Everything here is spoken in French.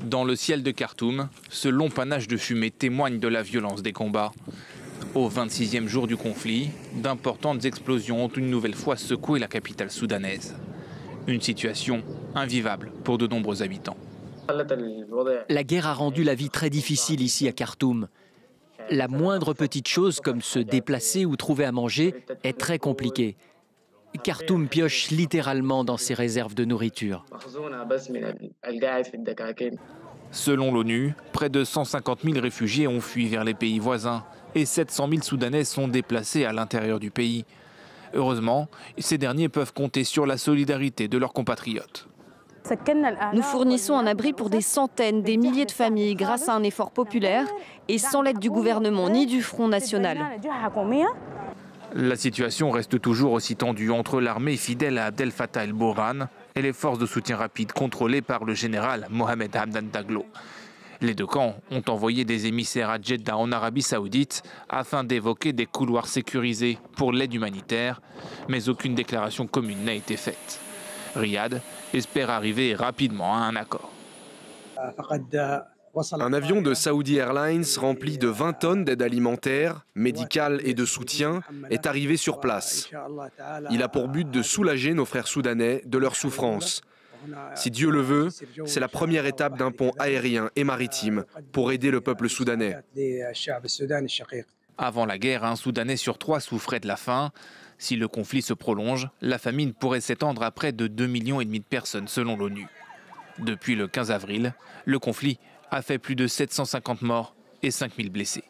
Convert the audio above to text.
Dans le ciel de Khartoum, ce long panache de fumée témoigne de la violence des combats. Au 26e jour du conflit, d'importantes explosions ont une nouvelle fois secoué la capitale soudanaise. Une situation invivable pour de nombreux habitants. La guerre a rendu la vie très difficile ici à Khartoum. La moindre petite chose comme se déplacer ou trouver à manger est très compliquée. Khartoum pioche littéralement dans ses réserves de nourriture. Selon l'ONU, près de 150 000 réfugiés ont fui vers les pays voisins et 700 000 Soudanais sont déplacés à l'intérieur du pays. Heureusement, ces derniers peuvent compter sur la solidarité de leurs compatriotes. Nous fournissons un abri pour des centaines, des milliers de familles grâce à un effort populaire et sans l'aide du gouvernement ni du Front National. La situation reste toujours aussi tendue entre l'armée fidèle à Abdel Fattah el-Burhan et les forces de soutien rapide contrôlées par le général Mohamed Hamdan Daglo. Les deux camps ont envoyé des émissaires à Jeddah en Arabie Saoudite afin d'évoquer des couloirs sécurisés pour l'aide humanitaire, mais aucune déclaration commune n'a été faite. Riyad espère arriver rapidement à un accord. Un avion de Saudi Airlines rempli de 20 tonnes d'aide alimentaire, médicale et de soutien est arrivé sur place. Il a pour but de soulager nos frères soudanais de leur souffrance. Si Dieu le veut, c'est la première étape d'un pont aérien et maritime pour aider le peuple soudanais. Avant la guerre, un Soudanais sur 3 souffrait de la faim. Si le conflit se prolonge, la famine pourrait s'étendre à près de 2,5 millions de personnes selon l'ONU. Depuis le 15 avril, le conflit a fait plus de 750 morts et 5 000 blessés.